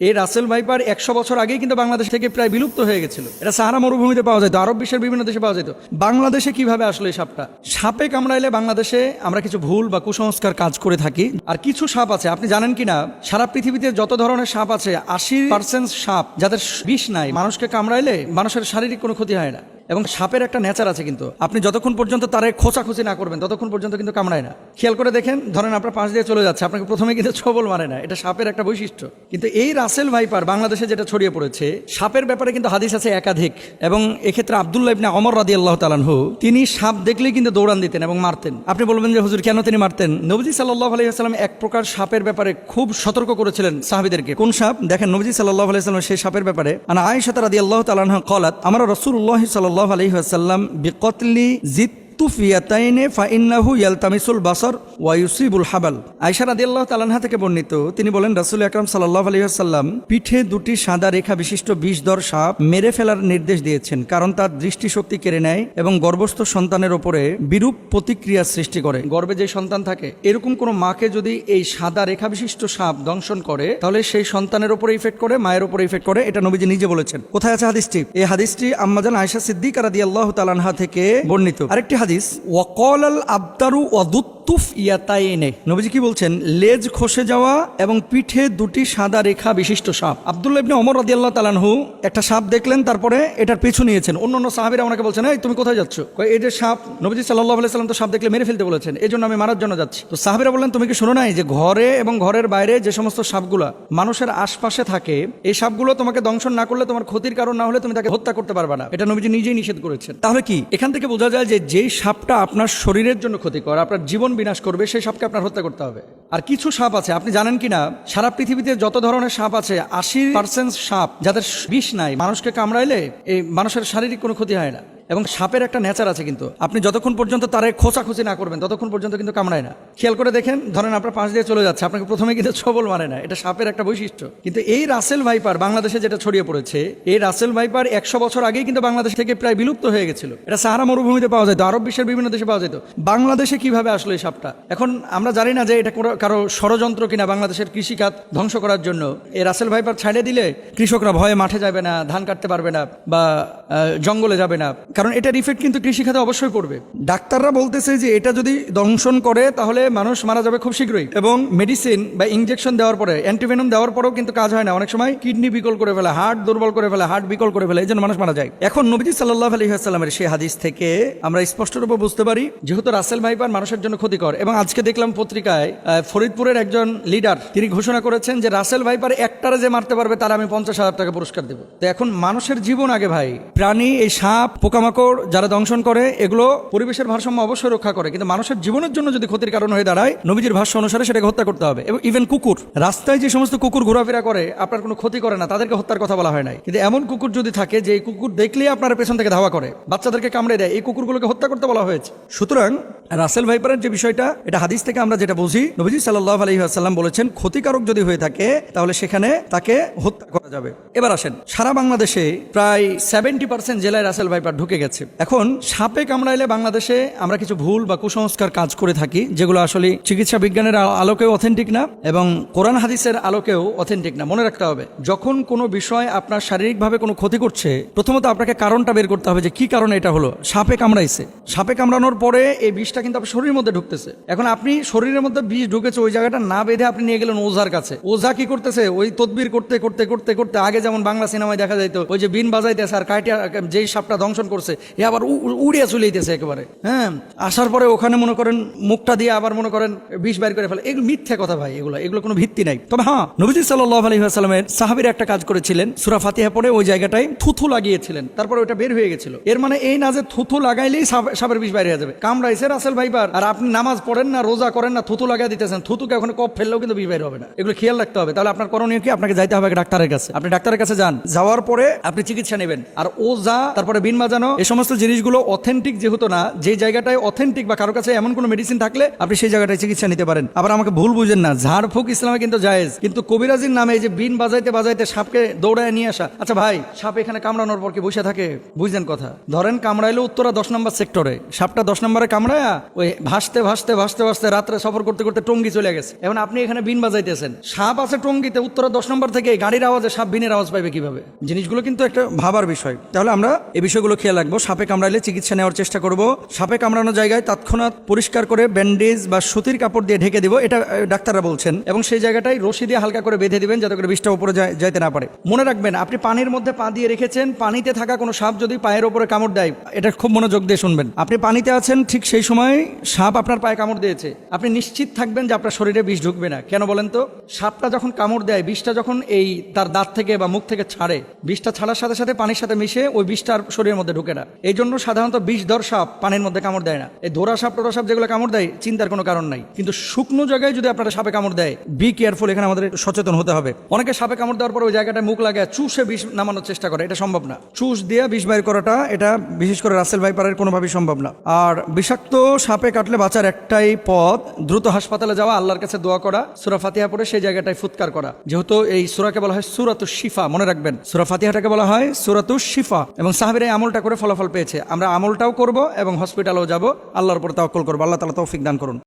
এই Russell viper 100 বছর আগেই কিন্তু বাংলাদেশ থেকে প্রায় বিলুপ্ত হয়ে গেছিল। এটা সাহারা মরুভূমিতে পাওয়া যেত, আরব বিশ্বের বিভিন্ন দেশে পাওয়া যেত। বাংলাদেশে কিভাবে আসলো এই সাপটা? সাপে কামড়াইলে বাংলাদেশে আমরা কিছু ভুল বা কুসংস্কার কাজ করে থাকি। আর কিছু সাপ আছে, আপনি জানেন কিনা, সারা পৃথিবীতে যত ধরনের সাপ আছে 80% সাপ যাদের বিষ নাই, মানুষকে কামড়াইলে মানুষের শারীরিক কোনো ক্ষতি হয় না। এবং সাপের একটা নেচার আছে, কিন্তু আপনি যতক্ষণ পর্যন্ত তারে খোঁচাখুচি না করবেন ততক্ষণ পর্যন্ত কিন্তু কামড়ায় না। খেয়াল করে দেখেন, ধরেন আপনার পাশ দিয়ে চলে যাচ্ছে, আপনাকে প্রথমে কিন্তু ছোবল মারে না, এটা সাপের একটা বৈশিষ্ট্য। কিন্তু এই রাসেল ভাইপার বাংলাদেশে যেটা ছড়িয়ে পড়েছে, সাপের ব্যাপারে কিন্তু হাদিস আছে একাধিক। এবং এক্ষেত্রে আব্দুল্লাহ ইবনে ওমর রাদিয়াল্লাহু তাআলা আনহু, তিনি সাপ দেখলেই কিন্তু দৌড়ান দিতেন এবং মারতেন। আপনি বলবেন যে হুজুর কেন তিনি মারতেন? নবীজি সাল্লাল্লাহু আলাইহি ওয়াসাল্লাম এক প্রকার সাপের ব্যাপারে খুব সতর্ক করেছিলেন সাহাবীদেরকে। কোন সাপ? দেখেন, নবীজি সাল্লাল্লাহু আলাইহি ওয়াসাল্লাম সেই সাপের ব্যাপারে, আনা আয়েশা রাদিয়াল্লাহু তাআলা আনহা ক্বালাত, আমরা রাসূলুল্লাহ সাল্লাল্লাহু আলাইহি ওয়াসাল্লাম বিকতলি জিত্তুফিয়াতাইনে ফাইন্নাহু ইয়ালতামিসুল বাসার ওয়া ইউসিবুল হাবাল। আয়েশা রাদিয়াল্লাহু তাআলা আনহা থেকে বর্ণিত, তিনি বলেন রাসূল আকরাম সাল্লাল্লাহু আলাইহি ওয়াসাল্লাম পিঠে দুটি সাদা রেখা বিশিষ্ট বিষধর সাপ মেরে ফেলার নির্দেশ দিয়েছেন, কারণ তার দৃষ্টিশক্তি কেড়ে নেয় এবং গর্ভস্থ সন্তানের উপরে বিরূপ প্রতিক্রিয়া সৃষ্টি করে। গর্ভে যে সন্তান থাকে, এরকম কোনো মাকে যদি এই সাদা রেখা বিশিষ্ট সাপ দংশন করে, তাহলে সেই সন্তানের উপরে ইফেক্ট করে, মায়ের উপরে ইফেক্ট করে। এটা নবীজি নিজে বলেছেন। কোথায় আছে হাদিসটি? এই হাদিসটি আম্মাজান আয়েশা সিদ্দিকা রাদিয়াল্লাহু তাআলা আনহা থেকে বর্ণিত। আরেকটি হাদিস, ওয়াকালাল আবতারু ওয়াদুত্তুফ ইয়াতাইনে, নবীজি কি বলছেন? লেজ খসে যাওয়া এবং পিঠে দুটি সাদা রেখা বিশিষ্ট সাপ। আব্দুল্লাহ ইবনে ওমর রাদিয়াল্লাহু তাআলা আনহু একটা সাপ দেখলেন, তারপরে এটার পিছু নিয়েছেন। অন্যান্য সাহাবীরা ওনাকে বলছেন, এই তুমি কোথায় যাচ্ছ? এই যে সাপ, নবীজি সাল্লাল্লাহু আলাইহি ওয়াসাল্লাম তো সাপ দেখলে মেরে ফেলতে বলেছেন, এই জন্য আমি মারার জন্য যাচ্ছি। তো সাহাবীরা বললেন, তুমি কি শোনো নাই যে ঘরে এবং ঘরের বাইরে যে সমস্ত সাপগুলা মানুষের আশপাশে থাকে, এই সাপগুলো তোমাকে দংশন না করলে, তোমার ক্ষতির কারণ না হলে তুমি তাকে হত্যা করতে পারবে না। এটা নবীজি নিজেই নিষেধ করেছেন। তাহলে কি এখান থেকে বোঝা যায় যে যেই সাপটা আপনার শরীরের জন্য ক্ষতিকর, আপনার জীবন বিনাশ করবে, সেই সাপকে আপনার হত্যা করতে হবে। আর কিছু সাপ আছে, আপনি জানেন কিনা, সারা পৃথিবীতে যত ধরনের সাপ আছে 80% সাপ যাদের বিষ নাই, মানুষকে কামড়াইলে এই মানুষের শারীরিক কোনো ক্ষতি হয় না। এবং সাপের একটা নেচার আছে, কিন্তু আপনি যতক্ষণ পর্যন্ত তারে খোঁচাখুচি না করবেন ততক্ষণ পর্যন্ত কিন্তু কামড়ায় না। খেয়াল করে দেখেন, ধরেন আপনার পাশ দিয়ে চলে যাচ্ছে, আপনাকে প্রথমে কিন্তু ছোবল মারে না, এটা সাপের একটা বৈশিষ্ট্য। কিন্তু এই রাসেল ভাইপার বাংলাদেশে যেটা ছড়িয়ে পড়েছে, এই রাসেল ভাইপার 100 বছর আগেই কিন্তু বাংলাদেশ থেকে প্রায় বিলুপ্ত হয়ে গেছিল। এটা সাহারা মরুভূমিতে পাওয়া যেত, আরব বিশ্বের বিভিন্ন দেশে পাওয়া যেত। বাংলাদেশে কিভাবে আসলো এই সাপটা? এখন আমরা জানি না যে এটা কারো ষড়যন্ত্র কিনা বাংলাদেশের কৃষিখাত ধ্বংস করার জন্য। এই রাসেল ভাইপার ছাড়ে দিলে কৃষকরা ভয়ে মাঠে যাবে না, ধান কাটতে পারবে না, বা জঙ্গলে যাবে না, কারণ এটার ইফেক্ট কিন্তু কৃষিখাতে অবশ্যই পড়বে। ডাক্তাররা বলতেছে যে এটা যদি দংশন করে তাহলে মানুষ মারা যাবে খুব শীঘ্রই। এবং মেডিসিন বা ইনজেকশন দেওয়ার পরে, অ্যান্টিভেনম দেওয়ার পরেও কিন্তু কাজ হয় না। অনেক সময় কিডনি বিকল করে ফেলে, হার্ট দুর্বল করে ফেলে, হার্ট বিকল করে ফেলে, এই জন্য মানুষ মারা যায়। এখন নবীজি সাল্লাল্লাহু আলাইহি ওয়াসাল্লামের সেই হাদিস থেকে আমরা স্পষ্টরূপে বুঝতে পারি, যেহেতু রাসেল ভাইপার মানুষের জন্য ক্ষতিকর। এবং আজকে দেখলাম পত্রিকায় ফরিদপুরের একজন লিডার তিনি ঘোষণা করেছেন যে রাসেল ভাইপার একটারে যে মারতে পারবে তার আমি 50,000 টাকা পুরস্কার দেব। তো এখন মানুষের জীবন আগে ভাই। প্রাণী, এই সাপ, পোকামাকড় যারা দংশন করে, এগুলো পরিবেশের ভারসাম্য অবশ্যই রক্ষা করে, কিন্তু মানুষের জীবনের জন্য যদি ক্ষতির কারণ হয়ে দাঁড়ায়, নবীজির ভাষ্য অনুসারে সেটাকে হত্যা করতে হবে। এবং ইভেন কুকুর, রাস্তায় যে সমস্ত কুকুর ঘোরাফেরা করে আপনার কোনো ক্ষতি করে না, তাদেরকে হত্যার কথা বলা হয় নাই। কিন্তু এমন কুকুর যদি থাকে যে কুকুর দেখলেই আপনার পেছন থেকে ধাওয়া করে, বাচ্চাদেরকে কামড়ে দেয়, এই কুকুরগুলোকে হত্যা করতে বলা হয়েছে। সুতরাং রাসেল ভাইপারের যে বিষয়টা, এটা হাদিস থেকে আমরা যেটা বুঝি, নবীজি সাল্লাল্লাহু আলাইহি ওয়াসাল্লাম বলেছেন ক্ষতিকারক যদি হয়ে থাকে তাহলে সেখানে তাকে হত্যা করা যাবে। এবার আসেন, সারা বাংলাদেশে প্রায় 70% জেলায় রাসেল ভাইপার ঢুকে গেছে। এখন সাপে কামড়াইলে বাংলাদেশে আমরা কিছু ভুল বা কুসংস্কার কাজ করে থাকি, যেগুলো আসলে চিকিৎসা বিজ্ঞানের আলোকেও অথেন্টিক না এবং কোরআন হাদিসের আলোকেও অথেন্টিক না। মনে রাখতে হবে, যখন কোনো বিষয় আপনার শারীরিকভাবে কোনো ক্ষতি করছে, প্রথমত আপনাকে কারণটা বের করতে হবে যে কি কারণে এটা হলো। সাপে কামড়াইছে, সাপে কামড়ানোর পরে এই বিষটা কিন্তু আপনার শরীরের মধ্যে ঢুকতেছে। এখন আপনি শরীরের মধ্যে বিষ ঢুকেছে, ওই জায়গাটা না বেঁধে আপনি নিয়ে গেলেন ওঝার কাছে। ওঝা কি করতেছে? ওই তদবির করতে করতে করতে করতে, আগে যেমন বাংলা সিনেমায় দেখা যাইতো, ওই যে বিন বাজাইতেছে আর কাইটা যেই সাপটা দংশন করছে এ আবার উড়িয়ে চলে যেতেছে একেবারে। হ্যাঁ, আসার পরে ওখানে মনে করেন মুখটা দিয়ে আবার মনে করেন বিষ বাইর করে ফেলে। এগুলো মিথ্যা কথা ভাই, এগুলো কোনো ভিত্তি নাই। তবে হ্যাঁ, নবীজি সাল্লাল্লাহু আলাইহি ওয়াসাল্লামের সাহাবীরা একটা কাজ করেছিলেন, সূরা ফাতিহা পড়ে ওই জায়গাটায় থুথু লাগিয়েছিলেন, তারপরে ওটা বের হয়ে গেছিল। এর মানে এই না যে থুথু লাগাইলেই সাপের বিষ বাইরে হয়ে যাবে। কামড়াইছে রাসেল ভাইপার, আর আপনি নামাজ পড়েন না, রোজা করেন না, থুথু লাগাই দিতেছেন, থুতুকে ওখানে কপ ফেললেও কিন্তু বিষ বাইর হবে না। এগুলো খেয়াল রাখতে হবে। তাহলে আপনার করণীয় কি? আপনাকে যাইতে হবে ডাক্তারের কাছে। আপনি ডাক্তারের কাছে যান, যাওয়ার পরে আপনি চিকিৎসা নেবেন। আর ওঝা, তারপরে বিন বাজানো, এই সমস্ত জিনিসগুলো অথেন্টিক যেহেতু না, যে জায়গাটায় অথেন্টিক বা কারো কাছে এমন কোনো মেডিসিন থাকলে আপনি সেই জায়গাটায় চিকিৎসা নিতে পারেন। আবার আমাকে ভুল বুঝেন না, ঝাড়ফুঁক ইসলামে কিন্তু জায়েজ, কিন্তু কবিরাজির নামে এই যে বিন বাজাইতে বাজাইতে সাপকে দৌড়ায় নিয়ে আসা, আচ্ছা ভাই সাপ এখানে কামড়ানোর পর কি বসে থাকে? বুঝলেন কথা? ধরেন কামড়াইলো উত্তরা 10 নম্বর সেক্টরে, সাপটা 10 নম্বরে কামড়ায়া ওই ভাসতে ভাসতে ভাসতে ভাসতে রাত্রে সফর করতে করতে টঙ্গি চলে গেছে। এখন আপনি এখানে বিন বাজাইতেছেন, সাপ আছে টঙ্গিতে, উত্তরা 10 নম্বর থেকে গাড়ির আওয়াজে সাপ বিনের আওয়াজ পাইবে কিভাবে? জিনিসগুলো কিন্তু একটা ভাবার বিষয়। তাহলে আমরা এই বিষয়গুলো খেয়াল রাখবো। সাপে কামড়াইলে চিকিৎসা নেওয়ার চেষ্টা করব। সাপে কামড়ানো জায়গায় তৎক্ষণাৎ পরিষ্কার করে ব্যান্ডেজ বা সুতির কাপড় দিয়ে ঢেকে দিব, এটা ডাক্তাররা বলছেন, এবং সেই জায়গাটায় রশি দিয়ে হালকা করে বেঁধে দিবেন যাতে করে বিষটা উপরে যাইতে না পারে। মনে রাখবেন, আপনি পানির মধ্যে পা দিয়ে রেখেছেন, পানিতে থাকা কোনো সাপ যদি পায়ের উপরে কামড় দেয়, এটা খুব মনোযোগ দিয়ে শুনবেন। আপনি পানিতে আছেন, ঠিক সেই সময় সাপ আপনার পায়ে কামড় দিয়েছে, আপনি নিশ্চিত থাকবেন যে আপনার শরীরে বিষ ঢুকবে না। কেন বলেন তো? সাপটা যখন কামড় দেয়, বিষটা যখন এই তার দাঁত থেকে বা মুখ থেকে ছাড়ে, বিষটা ছাড়ার সাথে সাথে পানির সাথে মিশে ওই বিষটার শরীরের মধ্যে ঢুকে না। এই জন্য সাধারণত বিষধর সাপ পানির মধ্যে কামড় দেয় না। এই ধরা সাপ টোরা সাপ যেগুলো কামড় দেয়, চিন্তার কোনো কারণ নাই। কিন্তু শুকনো জায়গায় যদি আপনারা সাপে কামড় দেয়, বি কেয়ারফুল, এখানে আমাদের সচেতন হতে হবে। অনেকে সাপে কামড় দেওয়ার পর ওই জায়গাটায় মুখ লাগায় চুষে বিষ নামানোর চেষ্টা করে, এটা সম্ভব না। চুষ দিয়ে বিষ বাইর করাটা, এটা বিশেষ করে রাসেল ভাইপারের কোনোভাবেই সম্ভব না। আর বিষাক্ত সাপে কাটলে বাঁচার একটাই পথ, দ্রুত হাসপাতালে যাওয়া, আল্লাহর কাছে দোয়া করা, সূরা ফাতিহা পড়ে সেই জায়গাটায় ফুৎকার করা। যেহেতু এই সূরাকে বলা হয় সূরাতুশ শিফা, মনে রাখবেন সূরা ফাতিহাটাকে বলা হয় সূরাতুশ শিফা, এবং সাহাবীরা এই আমলটা করে ফলাফল পেয়েছে। আমরা আমলটাও করব এবং হসপিটালেও যাব, আল্লাহর উপর তাওয়াক্কুল করব। আল্লাহ তাআলা তৌফিক দান করুন।